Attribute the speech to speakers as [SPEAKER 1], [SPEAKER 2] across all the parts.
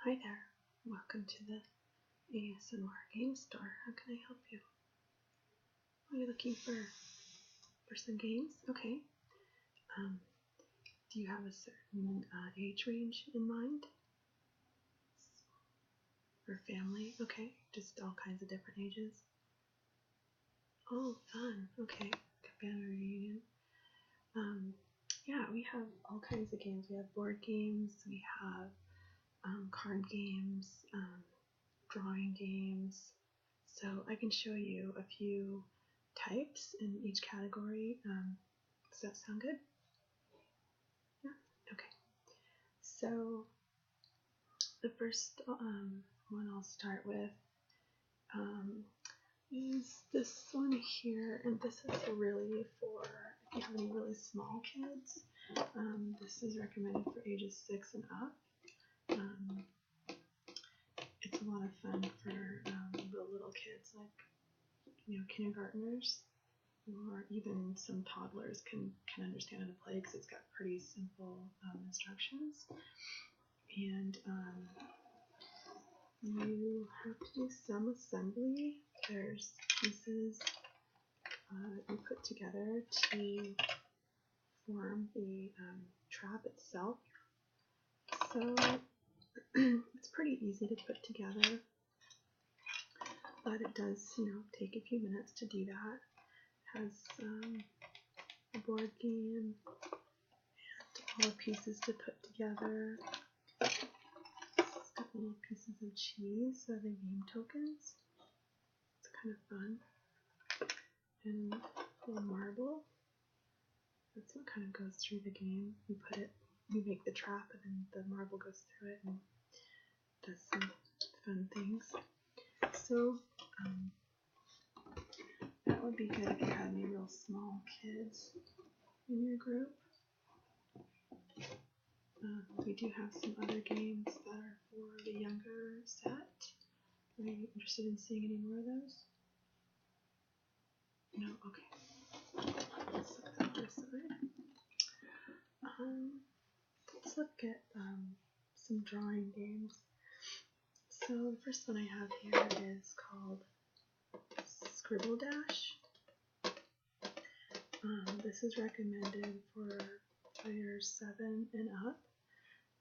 [SPEAKER 1] Hi there, welcome to the ASMR game store. How can I help you? Are you looking for some games? Okay. Do you have a certain age range in mind? Or family? Okay, just all kinds of different ages. Oh, fun. Okay, like a family reunion. Yeah, we have all kinds of games. We have board games, we have card games, drawing games. So I can show you a few types in each category. Does that sound good? Yeah? Okay. So the first one I'll start with is this one here, and this is really for if you have any really small kids. This is recommended for ages 6 and up. It's a lot of fun for the little kids, like kindergartners, or even some toddlers can understand how to play because it's got pretty simple instructions. And you have to do some assembly. There's pieces that you put together to form the trap itself. So it's pretty easy to put together, but it does, take a few minutes to do that. It has a board game and all the pieces to put together. It's got little pieces of cheese, so the game tokens. It's kind of fun. And a little marble. That's what kind of goes through the game. You make the trap, and then the marble goes through it and does some fun things. So that would be good if you had any real small kids in your group. We do have some other games that are for the younger set. Are you interested in seeing any more of those? No? Okay. Let's set that aside. Let's look at some drawing games. So the first one I have here is called Scribble Dash. This is recommended for players 7 and up,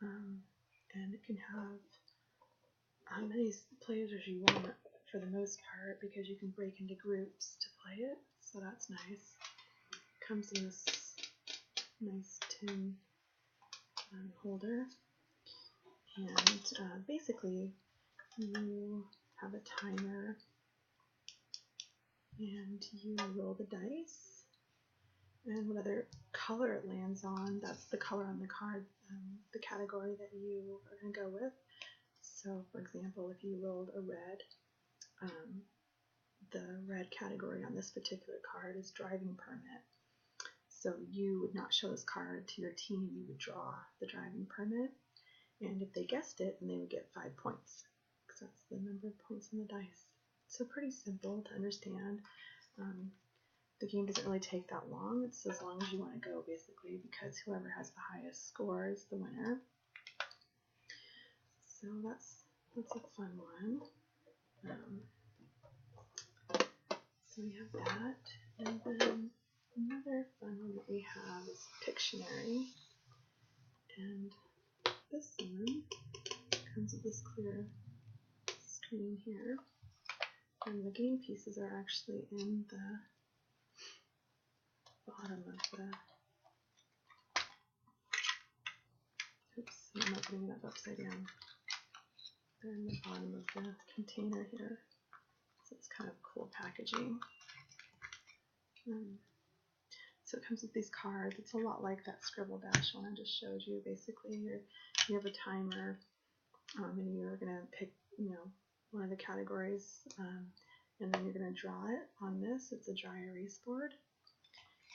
[SPEAKER 1] and it can have how many players as you want for the most part, because you can break into groups to play it, so that's nice. It comes in this nice tin holder, and basically you have a timer and you roll the dice, and whatever color it lands on, that's the color on the card, the category that you are going to go with. So for example, if you rolled a red, the red category on this particular card is driving permit. So you would not show this card to your team, you would draw the driving permit, and if they guessed it, then they would get 5 points, because that's the number of points on the dice. So pretty simple to understand. The game doesn't really take that long. It's as long as you want to go, basically, because whoever has the highest score is the winner. So that's a fun one. So we have that, and then another fun one that we have is Pictionary, and this one comes with this clear screen here, and the game pieces are actually in the bottom of the, oops, I'm opening it up upside down. They're in the bottom of the container here, so it's kind of cool packaging. So it comes with these cards. It's a lot like that Scribble Dash one I just showed you. Basically, you have a timer, and you're going to pick, one of the categories, and then you're going to draw it on this. It's a dry erase board,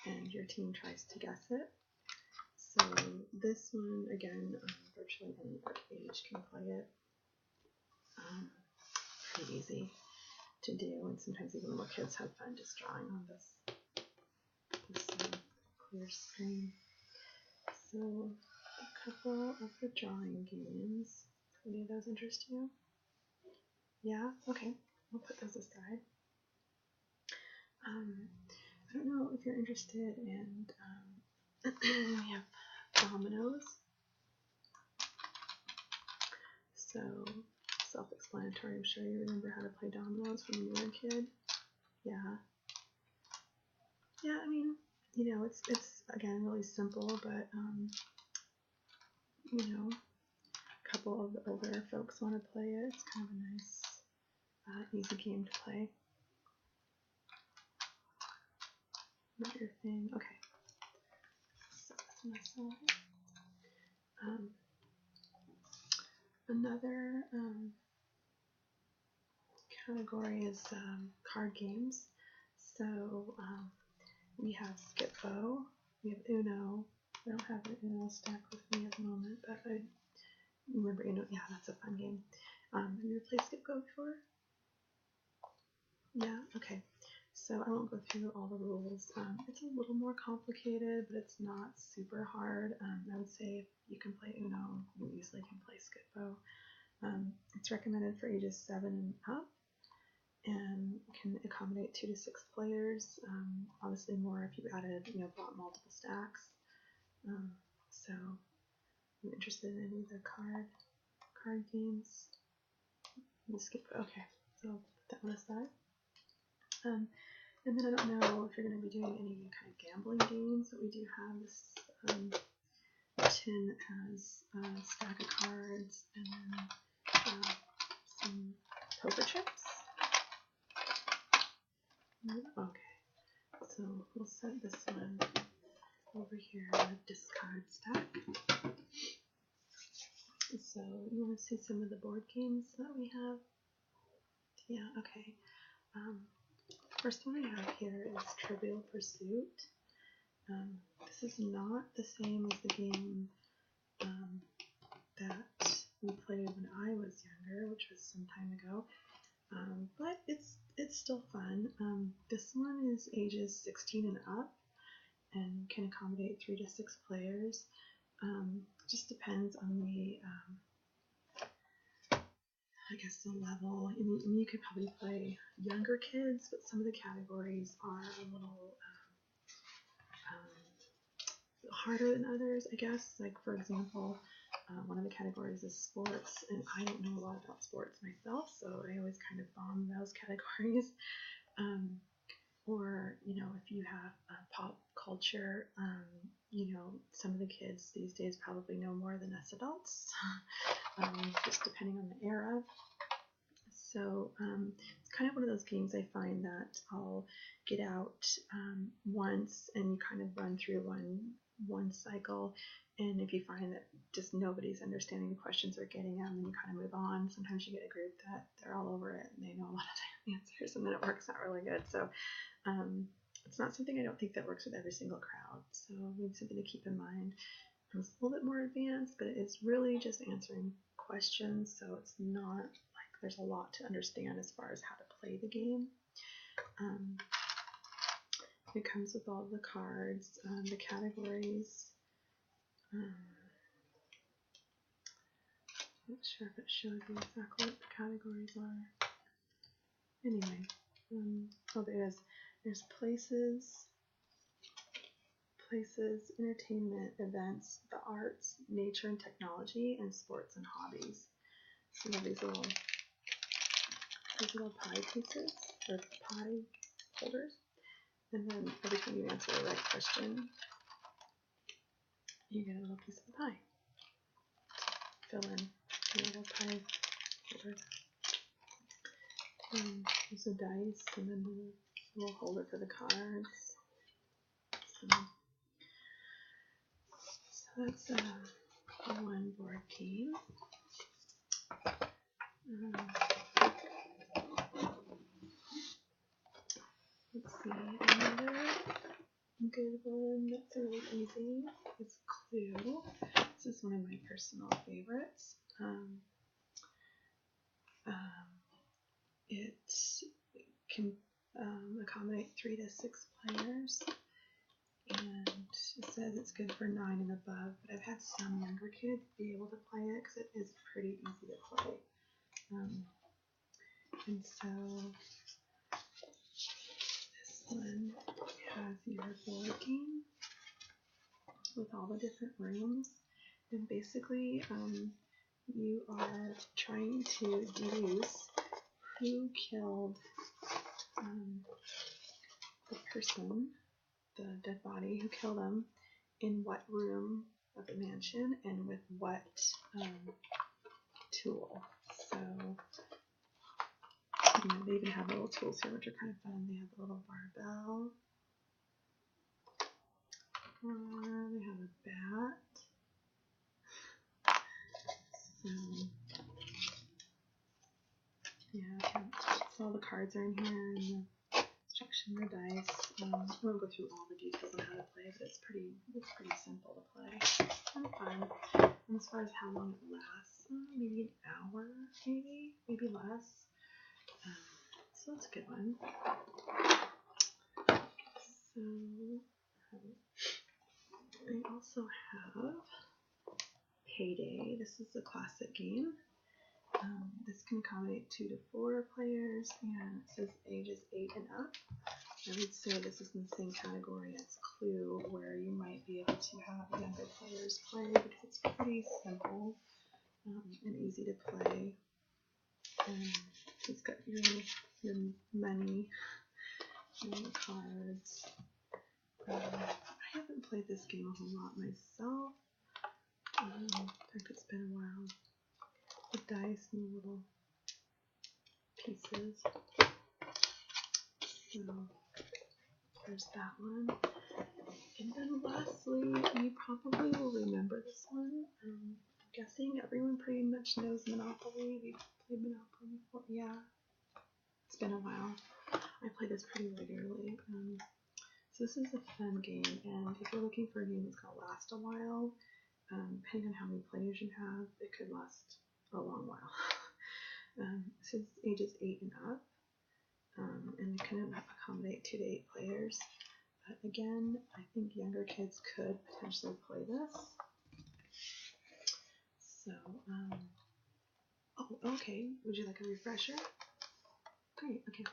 [SPEAKER 1] and your team tries to guess it. So this one, again, virtually any age can play it. Pretty easy to do, and sometimes even little kids have fun just drawing on this clear screen. So a couple of the drawing games. any of those interest you? Yeah? Okay. We'll put those aside. I don't know if you're interested in, we have dominoes. So, self-explanatory. I'm sure you remember how to play dominoes when you were a kid. Yeah. Yeah, I mean, you know, it's again really simple, but you know, a couple of the older folks want to play it. It's kind of a nice, easy game to play. Not your thing. Okay. So that's on the side. Another category is card games. So we have Skip-Bo, we have Uno. I don't have an Uno stack with me at the moment, but I remember Uno. Yeah, that's a fun game. Have you ever played Skip-Bo before? Yeah, okay. So I won't go through all the rules. It's a little more complicated, but it's not super hard. I would say if you can play Uno, you easily can play Skip-Bo. It's recommended for ages 7 and up, and can accommodate 2 to 6 players. Obviously more if you added, bought multiple stacks. So I'm interested in any of the card games. We'll skip. Okay, so I'll put that one aside. And then I don't know if you're going to be doing any kind of gambling games, but we do have this tin has a stack of cards and then some poker chips. Okay, so we'll set this one over here in the discard stack. So you want to see some of the board games that we have? Yeah, okay. First one I have here is Trivial Pursuit. This is not the same as the game that we played when I was younger, which was some time ago, but it's still fun. This one is ages 16 and up and can accommodate 3 to 6 players. Just depends on the I guess the level. I mean, you could probably play younger kids, but some of the categories are a little harder than others, I guess. Like, for example, one of the categories is sports, and I don't know a lot about sports myself, so I always kind of bomb those categories. Or, if you have pop culture, some of the kids these days probably know more than us adults, just depending on the era. So it's kind of one of those games I find that I'll get out once and you kind of run through one cycle, and if you find that just nobody's understanding the questions or getting them, then you kind of move on. Sometimes you get a group that they're all over it and they know a lot of the answers, and then it works out really good. So it's not something I don't think that works with every single crowd, so maybe something to keep in mind. It's a little bit more advanced, but it's really just answering questions, so it's not like there's a lot to understand as far as how to play the game. It comes with all the cards, the categories. Not sure if it shows you exactly what the categories are. Anyway, there's places, entertainment, events, the arts, nature and technology, and sports and hobbies. So you have these little pie pieces, or pie holders, and then every time you answer the right question, you get a little piece of the pie. Fill in a little pie holder. There's a dice, and then a little holder for the cards. So that's one board game. Let's see, another good one that's really easy is Clue. This is one of my personal favorites. It can accommodate 3 to 6 players, and says it's good for 9 and above, but I've had some younger kids be able to play it because it is pretty easy to play. And so this one has your board game with all the different rooms, and basically you are trying to deduce who killed the person, the dead body, who killed them, in what room of the mansion and with what tool. So, they even have little tools here, which are kind of fun. They have a little barbell. They have a bat. So, yeah, so all the cards are in here, and the instruction, the dice. I won't go through all the details on how to play, but it's pretty simple to play. Kind of fun. And as far as how long it lasts, maybe an hour, maybe less. So that's a good one. So I also have Payday. This is a classic game. This can accommodate 2 to 4 players, and it says ages 8 and up. I would say this is in the same category as Clue, where you might be able to have younger players play because it's pretty simple and easy to play. It's got your money and the cards. I haven't played this game a whole lot myself. In fact, it's been a while. The dice and the little pieces. So there's that one. And then lastly, you probably will remember this one. I'm guessing everyone pretty much knows Monopoly. We've played Monopoly before. Yeah, it's been a while. I play this pretty regularly. So this is a fun game, and if you're looking for a game that's going to last a while, depending on how many players you have, it could last a long while. This is ages 8 and up, and it can accommodate 2 to 8 players. But again, I think younger kids could potentially play this. So, oh, okay. Would you like a refresher? Great, okay.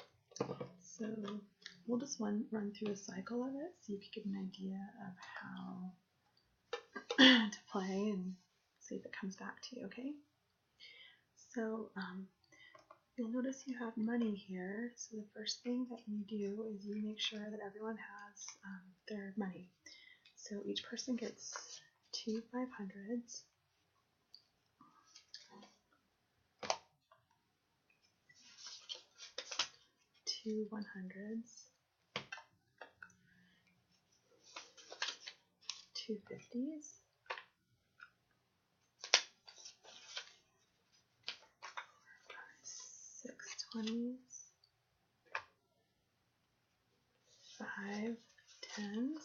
[SPEAKER 1] So we'll just run through a cycle of it so you can get an idea of how to play and see if it comes back to you, okay? So you'll notice you have money here. So the first thing that you do is you make sure that everyone has their money. So each person gets 2 500s. 2 100s. 2 50s. 6 20s. 5 10s.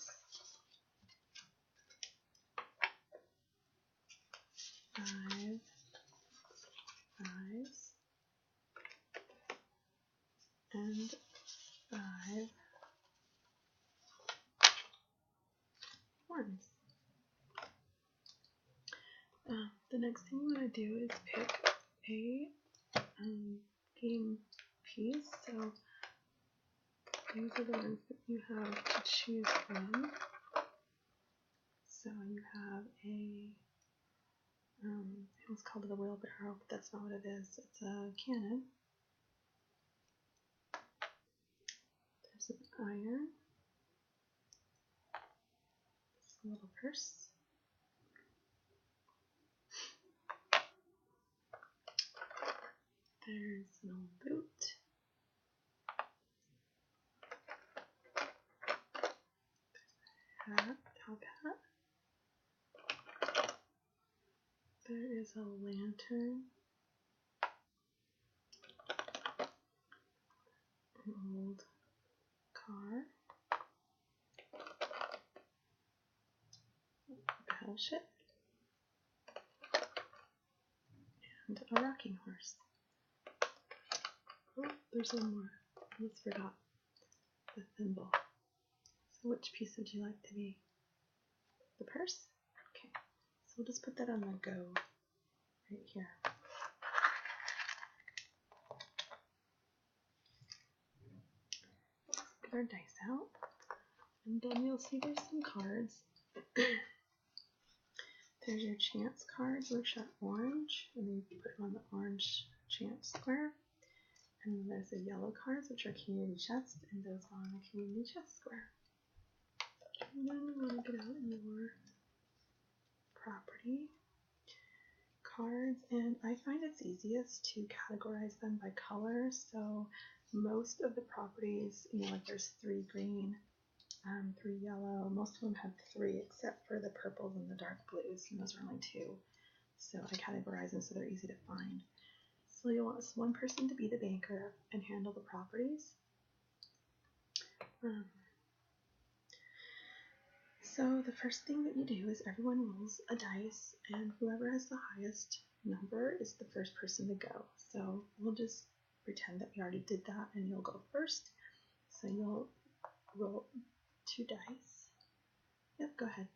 [SPEAKER 1] 5 5s. And 5 1s. The next thing you want to do is pick a game piece. So these are the ones that you have to choose from. So you have I almost called it a wheelbarrow, but that's not what it is. It's a cannon. There's an iron. There's a little purse. There's an old boot. Hat, top hat. There is a lantern. An old car. A battleship. And a rocking horse. Oh, there's one more. I almost forgot. The thimble. So which piece would you like to be? The purse? Okay, so we'll just put that on the go right here. Let's get our dice out, and then you'll see there's some cards. There's your chance cards, which are orange, and then you put them on the orange chance square. And then there's the yellow cards, which are community chest, and those go on the community chest square. And then you want to get out your property cards, and I find it's easiest to categorize them by color. So most of the properties, like there's 3 green, 3 yellow. Most of them have 3 except for the purples and the dark blues, and those are only 2. So I categorize them so they're easy to find. So you'll want one person to be the banker and handle the properties. So the first thing that you do is everyone rolls a dice, and whoever has the highest number is the first person to go. So we'll just pretend that we already did that, and you'll go first. So you'll roll 2 dice. Yep, go ahead.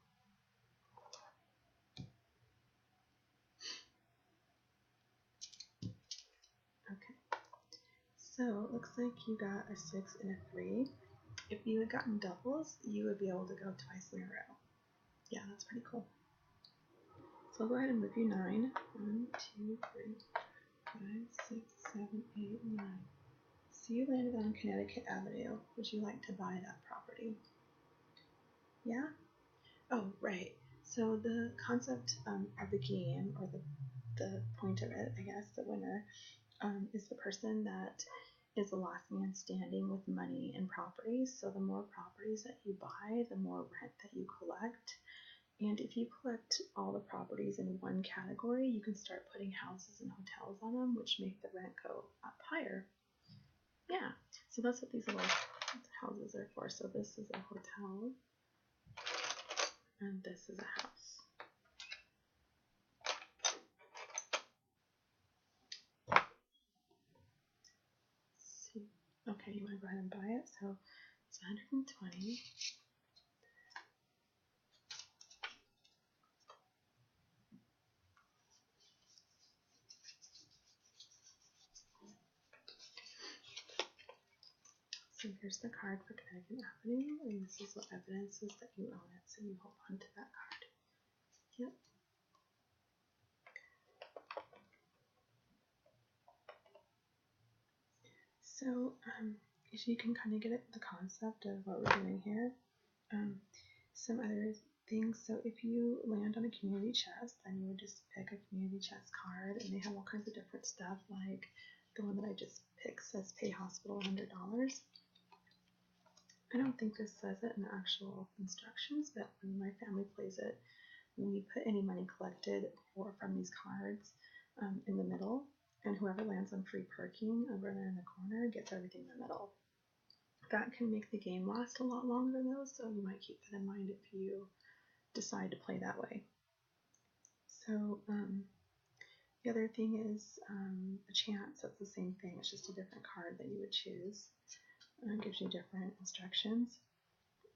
[SPEAKER 1] Okay. So it looks like you got a 6 and a 3. If you had gotten doubles, you would be able to go twice in a row. Yeah, that's pretty cool. So I'll go ahead and move you 9. 1, 2, 3, 5, 6, 7, 8, 9. So you landed on Connecticut Avenue. Would you like to buy that property? Yeah? Oh, right. So the concept of the game, or the point of it, I guess, the winner, is the person that is the last man standing with money and properties. So the more properties that you buy, the more rent that you collect. And if you collect all the properties in one category, you can start putting houses and hotels on them, which make the rent go up higher. Yeah, so that's what these little houses are for. So this is a hotel, and this is a house. Okay, you want to go ahead and buy it. So it's 120. So here's the card for Connecticut Avenue, and this is what evidences that you own it. So you hold on to that card. Yep. So if you can kind of get the concept of what we're doing here. Some other things. So if you land on a community chest, then you would just pick a community chest card, and they have all kinds of different stuff. Like the one that I just picked says pay hospital $100. I don't think this says it in the actual instructions, but when my family plays it, we put any money collected from these cards in the middle, and whoever lands on free parking over there in the corner gets everything in the middle. That can make the game last a lot longer though, so you might keep that in mind if you decide to play that way. So the other thing is a chance. That's the same thing. It's just a different card that you would choose. It gives you different instructions.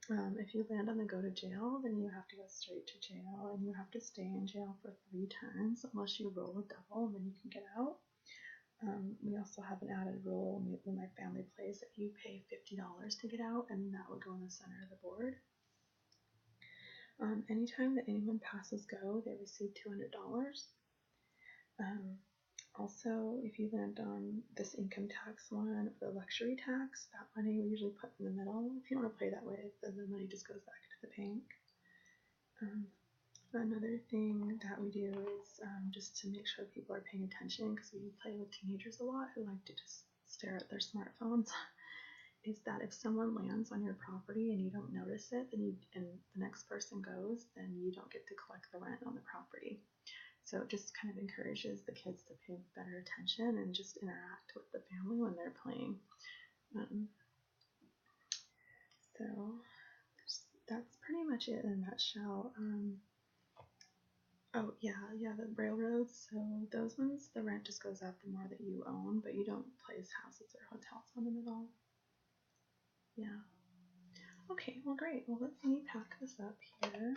[SPEAKER 1] If you land on the go to jail, then you have to go straight to jail, and you have to stay in jail for 3 turns unless you roll a double, and then you can get out. We also have an added rule when my family plays that you pay $50 to get out, and that would go in the center of the board. Anytime that anyone passes go, they receive $200. Also, if you land on this income tax one or the luxury tax, that money we usually put in the middle. If you want to play that way, then the money just goes back to the bank. Another thing that we do is just to make sure people are paying attention, because we play with teenagers a lot who like to just stare at their smartphones, is that if someone lands on your property and you don't notice it, and the next person goes, then you don't get to collect the rent on the property. So it just kind of encourages the kids to pay better attention and just interact with the family when they're playing. So that's pretty much it in a nutshell. Oh yeah, the railroads. So those ones, the rent just goes up the more that you own, but you don't place houses or hotels on them at all. Yeah. Okay, well great. Well, let me pack this up here.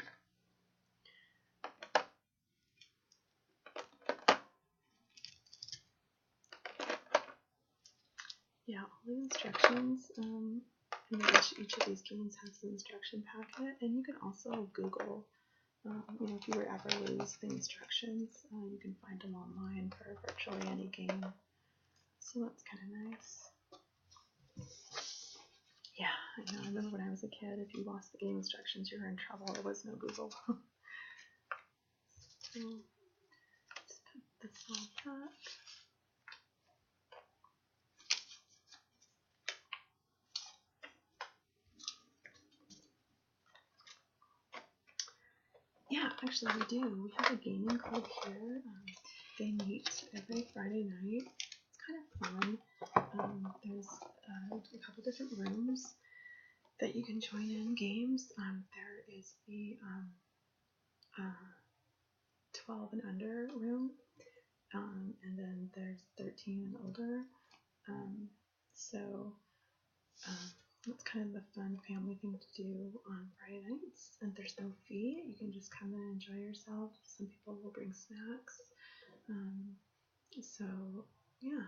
[SPEAKER 1] Yeah, all the instructions, and then each of these games has the instruction packet, and you can also Google, if you were ever lose the instructions, you can find them online for virtually any game. So that's kind of nice. Yeah, I know. I remember when I was a kid, if you lost the game instructions, you were in trouble. There was no Google. So let's put this all back. Yeah, actually we do. We have a gaming club here. They meet every Friday night. It's kind of fun. There's a couple different rooms that you can join in games. There is the 12 and under room, and then there's 13 and older. So it's kind of a fun family thing to do on Friday nights, and there's no fee. You can just come and enjoy yourself. Some people will bring snacks. So yeah,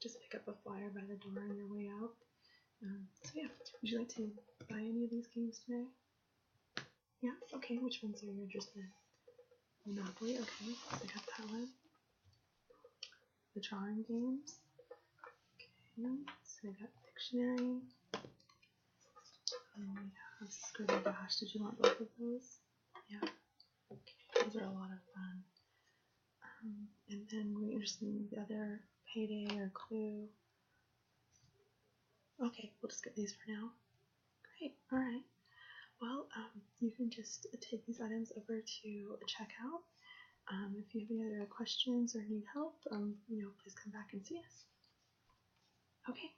[SPEAKER 1] just pick up a flyer by the door on your way out. So yeah, would you like to buy any of these games today? Yeah, okay, which ones are you interested in? Monopoly, okay, I got that one. The drawing games, okay, so I got Pictionary, and we have Scribble Dash. Did you want both of those? Yeah, okay, those are a lot of fun. And then we're interested in the other Payday or Clue. Okay, we'll just get these for now. Great, alright. Well, you can just take these items over to checkout. If you have any other questions or need help, please come back and see us. Okay.